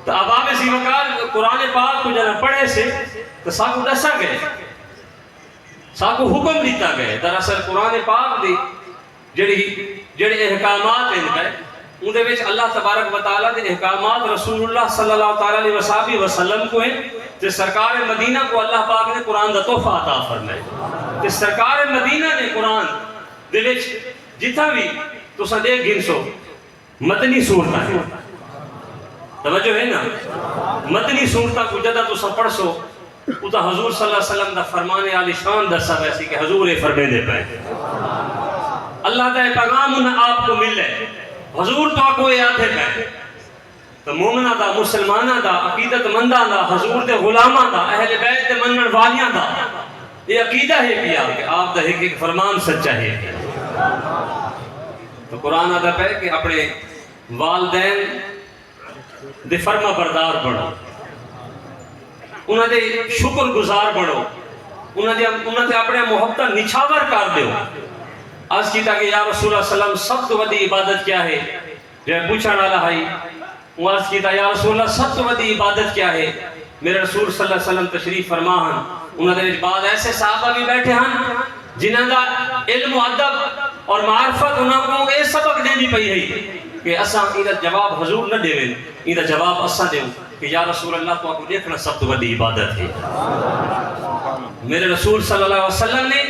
تو اباب سی وقار قرآن پاک کو جنہ پڑھے سے تو ساکو دسا گئے، ساکو حکم دیتا گئے. دراصل قرآن پاک دی جڑے احکامات ہیں ان دے وچ اللہ تبارک و تعالیٰ دے احکامات رسول اللہ صلی اللہ تعالیٰ علیہ وسلم کو ہیں. تے سرکار مدینہ کو اللہ پاک نے قرآن دا تحفہ عطا فرمائے. تے سرکار مدینہ نے قرآن دے وچ جتھا بھی تساں دے گن سو مدنی صورتاں ہیں، توجہ ہے نا، مدنی صورتاں کو جدہ تساں پڑھ سو اتا حضور صلی اللہ علیہ وسلم دا فرمان عالی شان دسا ویسی کہ حضور فرمے دے پائے اللہ دا پیغام انہیں آپ کو ملے، حضور تو آپ کو یاد ہے پائے. تو مومنہ دا، مسلمانہ دا، عقیدت مندہ دا، حضور دے غلامہ دا، اہل بیت دے منن والیاں دا یہ عقیدہ ہے پیا کہ آپ دا ایک فرمان سچا ہے. تو قرآن آدھا پہ کہ اپنے والدین دے فرما بردار بڑھو، انہاں دے شکر گزار بڑھو، انہاں دے اپنے محبت نچھاور کر دیو. آج کیتا کہ یا رسول اللہ صلی اللہ علیہ وسلم سب تو بڑی عبادت کیا ہے؟ جب پوچھا ڈالا ہے وہ عرض کیتا یا رسول اللہ سب تو بڑی عبادت کیا ہے؟ میرے رسول صلی اللہ علیہ وسلم تشریف فرما ہن. انہاں دے بعد ایسے صحابہ بھی بیٹھے ہن جنہاں دا علم و ادب اور معرفت انہاں کو اے سبق دینی پئی ہے کہ اساں ایدہ جواب حضور نہ دیویں، ایدہ جواب اساں دیو کہ یا رسول اللہ تو آپ کو دیکھنا سب تو بڑی عبادت ہے. میرے رسول صلی اللہ علیہ وسلم نے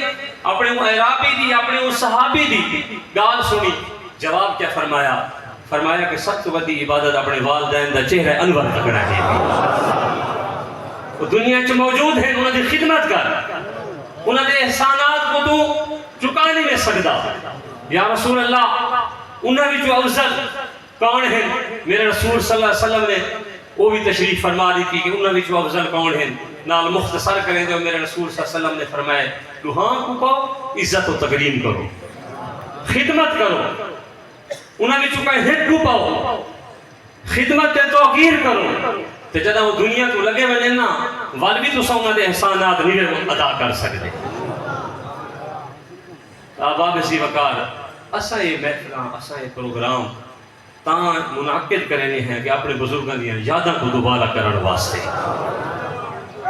اپنے وہ اعرابی دی، اپنے وہ صحابی دی گال سنی، جواب کیا فرمایا؟ فرمایا کہ سب تو بڑی عبادت اپنے والدین دا چہرہ انور تکنا ہے. وہ دنیا چ موجود ہیں، انہوں نے خدمت کر، انہوں نے احسانات کو تو چکا نہیں میں سکتا. یا رسول اللہ انہوں نے جو افضل کون ہیں؟ میرے رسول صلی اللہ علیہ وسلم نے وہ بھی تشریف فرما دی تھی کہ انہوں نے جو افضل کون ہیں نال مختصر کریں جو میرے رسول صلی اللہ علیہ وسلم نے فرمایا لوہاں کو پاؤ، عزت و تکریم کرو، خدمت کرو. انہوں نے چکا ہٹ کو پاؤ، خدمت تے توقیر کرو. تو جدہ وہ دنیا تو لگے میں نا وال بھی تو سا انہوں نے احسانات نہیں ادا کر سکتے. آباب اسی وقار اسا یہ محفلان، اسا یہ پروگرام تاں منعقد کرنے ہیں کہ اپنے بزرگوں دیا یادہ کو دوبارہ کرنے واسطے،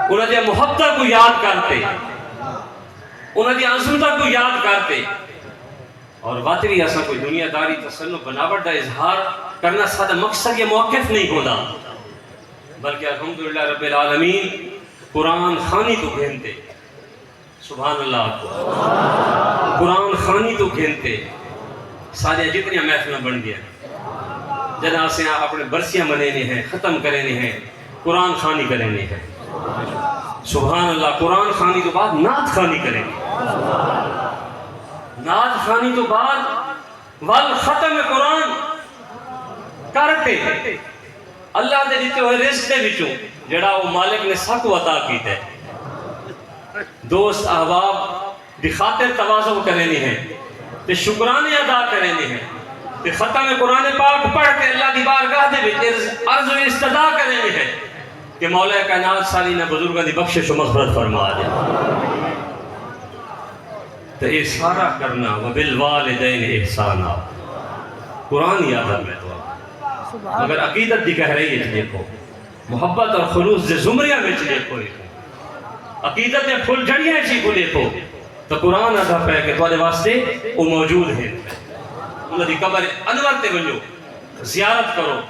انہوں نے محبتہ کو یاد کرتے، انہوں نے عظمتہ کو یاد کرتے. اور واقعی ایسا کوئی دنیا داری تسنو بناوٹ دا اظہار کرنا سادہ مقصد یا موقف نہیں ہونا، بلکہ الحمدللہ رب العالمین قرآن خانی تو گھنتے، سبحان اللہ کو قرآن خانی تو گھنتے. سارے جتنی محفلیں بن گیا جنہاں سے اپنے برسیاں منینے ہیں، ختم کرنے ہیں، قرآن خانی کرنے ہیں. سبحان اللہ، قرآن خانی تو بعد نعت خانی کریں گے، نعت خانی تو بعد والختم قرآن کرتے. اللہ دے دیتے ہوئے رزق دے وچوں جڑا وہ مالک نے ساکو عطا کیتا ہے، دوست احباب دی خاطر تواضع کرنے ہیں تے شکرانے ادا کرنے ہیں تے ختم قرآن پاک پڑھ کے اللہ دی بارگاہ دے وچ عرض و استدعا کرنے ہیں کہ مولا کائنات سالینہ بزرگاں دی بخشش و مغفرت فرما دے. تو یہ سارا کرنا وبالوالدین احسانا قرآن یاد ہے. میں تو مگر عقیدت دی گہرائی ہے دیکھو، محبت اور خلوص دے زمریاں میں دیکھو، عقیدت دے پھل جڑیاں چی کو دیکھو تو قرآن ادا پہ کہ تمہارے واسطے وہ موجود ہیں. انہوں دی قبر انور تے ونجو، زیارت کرو،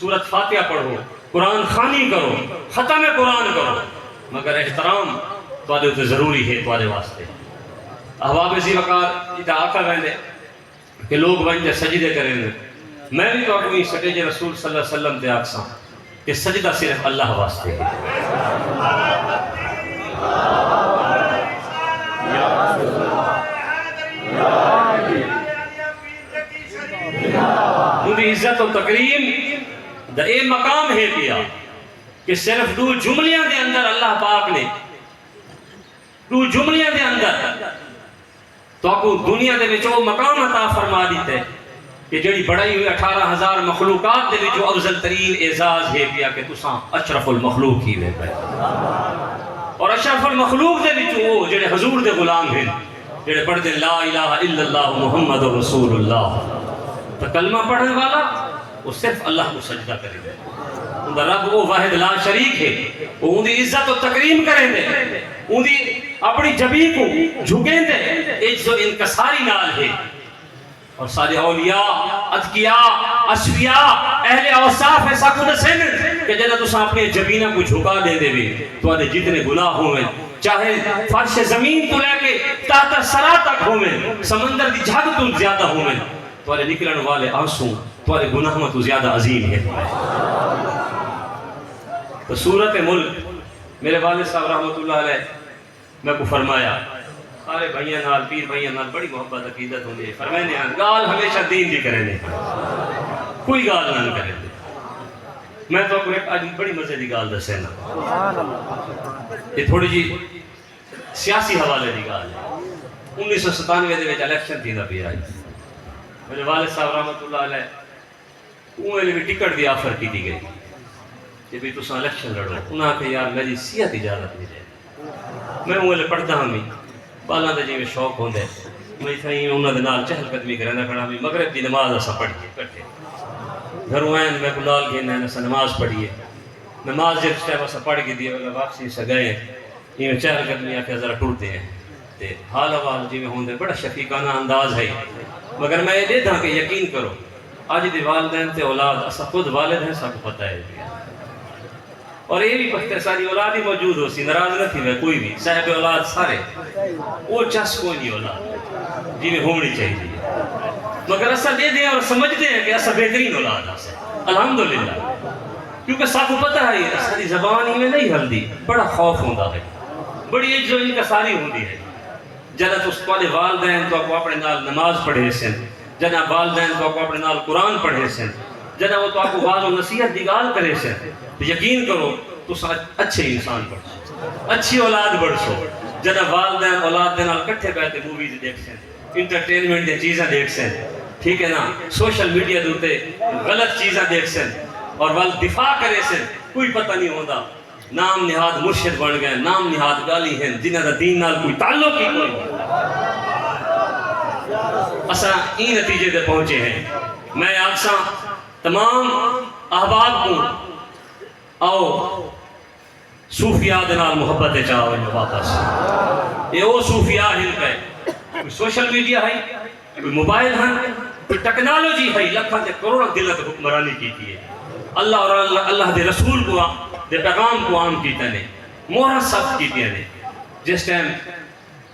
سورت فاتحہ پڑھو، قرآن خانی کرو، ختم قرآن کرو، مگر احترام تمہارے تے ضروری ہے تمہارے واسطے. احباب اسی وقار یہ آقا رہنے کہ لوگ بنجے سجدے کریں گے. میں بھی تو اپنی سٹیج رسول صلی اللہ علیہ وسلم تے آکساں کہ سجدہ صرف اللہ واسطے ہے. انہی عزت و تکریم دا اے مقام ہے کیا کہ صرف دو جملیاں دے اندر اللہ پاک نے دو جملیاں دے اندر تو آپ کو دنیا دے وچ وہ مقام عطا فرما دیتے کہ جڑی بڑائی ہوئی 18,000 مخلوقات دے وچ افضل ترین اعزاز ہے کیا کہ تساں اشرف المخلوق ہی ہوئے پہ. اور اشرف المخلوق دے وچ وہ جڑے حضور دے غلام ہیں جڑے پڑھ دیں لا الہ الا اللہ محمد رسول اللہ. تو کلمہ پڑھنے والا وہ صرف اللہ کو سجدہ کرے گا، اندا رب وہ واحد لا شریک ہے، وہ ان دی عزت و تکریم کریں دے، ان دی اپنی جبی کو جھکیں دے، عجز و انکساری نال ہے۔ اور سارے اولیاء، اتقیاء، اشفیاء، اہل اوصاف ایسا کو دسیں کہ جنہ تساں اپنے جبینہ کو جھکا دے دے بھی تو آدھے جتنے گناہ ہوئے، چاہے فرش زمین تو لے کے تحت سرا تک ہوئے، سمندر دی جھگ تو زیادہ ہوئے، تو آدھے نکلن والے آنسوں تو آدھے گناہ میں تو زیادہ عظیم ہے۔ تو سورت ملک میرے والد صاحب رحمۃ اللہ علیہ میں کو فرمایا، سارے بھائیاں نال، پیر بھائیاں نال بڑی محبت عقیدت ہوندی ہے، فرمائنے ہیں گال ہمیشہ دین دی کریں دے، کوئی گال نہ کریں دے۔ میں تو ایک آج بڑی مزے دی گال دسے نا، یہ تھوڑی جی سیاسی حوالے دی گال ہے۔ 1997 دے وچ الیکشن تھیندا پیا ہے، میرے والد صاحب رحمۃ اللہ علیہ انہیں بھی ٹکٹ دی آفر کی دی گئی کہ بھی تساں الیکشن لڑو، انہاں کہ یار میری صحت اجازت نہیں دے، میں انہیں پڑھتا ہوں بالاں دے جویں شوق ہوندے، میں تھیں انہاں دے نال چہل قدمی کرندا کھڑا بھی مغرب دی نماز اساں پڑھیے کٹھے، گھروں آئیں میں کو لال گھینا ہے اساں نماز پڑھیے، نماز جس ٹائم اساں پڑھ کے دیے والا واپسی سے گئے، یہ چہل قدمی آ کے ذرا ٹرتے ہیں تے حال حوال جویں ہوندے بڑا شفیقانہ انداز ہے، مگر میں یہ دے داں کہ یقین کرو آج دی والدین تے اولاد اساں خود والد ہیں، سب کو پتہ ہے، اور یہ بھی پتہ ساری اولاد ہی موجود ہو سی، ناراض نہ تھی میں کوئی بھی، صاحب اولاد سارے وہ چس کوئی نہیں اولاد جی میں ہونی چاہیے، مگر اساں دے دیں اور سمجھتے ہیں کہ اساں بہترین اولاد ہیں الحمدللہ، کیونکہ سب کو پتہ ہے ساری زبان ہی میں نہیں ہلدی، بڑا خوف ہوندہ ہے، بڑی عجز و انکساری ہوندی ہے، جنہ تو اس والدین تو آپ اپنے نال نماز پڑھے سن، جنہ والدین تو آپ اپنے نال قرآن پڑھے سن، جنہ وہ تو آپ کو واضح و نصیحت دی گال کرے سے، تو یقین کرو تو اچھے انسان بڑھ، اچھی اولاد بڑھ سو، جنہ والدین اولاد دے نال کٹھے بیٹھے موویز دیکھ سن، انٹرٹینمنٹ دے چیزیں دیکھ سن، ٹھیک ہے نا، سوشل میڈیا دوتے غلط چیزیں دیکھ سن اور والد دفاع کرے سن، کوئی پتہ نہیں ہوندہ، نام نہاد مرشد بن گئے، نام نہاد گالی ہیں جنہ دا دین نال کوئی تعلق ہی کوئی نہیں، اساں این نتیجے دے پہنچے ہیں۔ میں آکساں تمام احباب کو آؤ صوفیاء دے نال محبت چاہو جو واپس، یہ وہ صوفیاء ہیں پہ کوئی سوشل میڈیا ہے، کوئی موبائل ہے، کوئی ٹیکنالوجی ہے، لکھاں تے کروڑوں دلت حکمرانی کی ہے، اللہ اور اللہ دے رسول کو دے پیغام کو عام کیتے ہیں، مہرہ سخت کیتے ہیں، جس ٹائم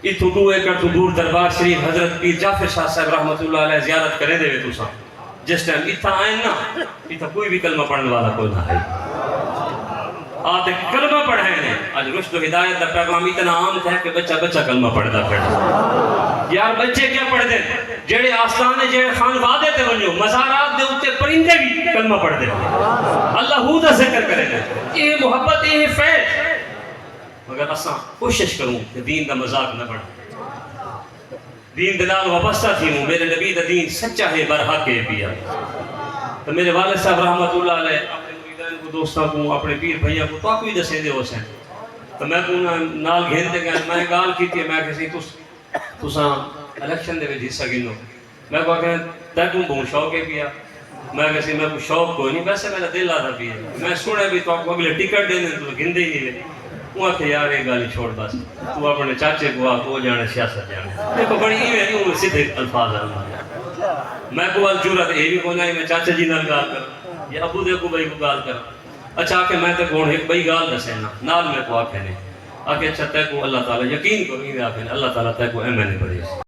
اتھو 2 ایکڑ تو دور دربار شریف حضرت پیر جعفر شاہ صاحب رحمۃ اللہ علیہ زیارت کرے دے تو ساں، جس ٹائم اتھا آئیں نا، اتھا کوئی بھی کلمہ پڑھنے والا کوئی نہ ہے، آتے کلمہ پڑھیں نے، آج رشد و ہدایت دا پیغام اتنا عام تھا کہ بچہ بچہ کلمہ پڑھتا پڑھتا، یار بچے کیا پڑھ دیں، جڑے آستانے جڑے خانوادے تے ونجو، مزارات دے اتے پرندے بھی کلمہ پڑھ دیں، اللہ دا ذکر کریں گے، یہ محبت یہ فیض، مگر اساں کوشش کروں کہ دین دا مذاق نہ بڑھا، دین دلال وابستہ تھی ہوں، میرے نبی دا دین سچا ہے برحق ہے پیا، تو میرے والد صاحب رحمۃ اللہ علیہ اپنے مریدان کو دوستوں کو اپنے پیر بھائیوں کو تو کوئی دسے دے ہو سیں، تو میں کو نال گھنتے گئے، میں گال کی تھی، میں کسی تساں الیکشن دے وچ حصہ گنو، میں کو کہ تیکوں بہت شوق ہے پیا، میں کسی میں کو شوق کوئی نہیں، ویسے میرا دل آتا پیا، میں سنے بھی تو آپ کو اگلے ٹکٹ دینے تو گھندے ہی نہیں، وہ کہ یار یہ گالی چھوڑ بس، تو اپنے چاچے کو آپ وہ جانے سیاست جانے، دیکھو بڑی ایویں سیدھے الفاظ ہیں، میں کو جرات یہ بھی کوئی میں چاچا جی نال گال کر یا ابو دے کو بھائی کو گال کر، اچھا کہ میں تے کون ایک بھائی گال دسے نا نال میں کو آکھے نے آکھے اچھا تے کو اللہ تعالی یقین کرو، اللہ تعالی تے کو ایم نے بڑی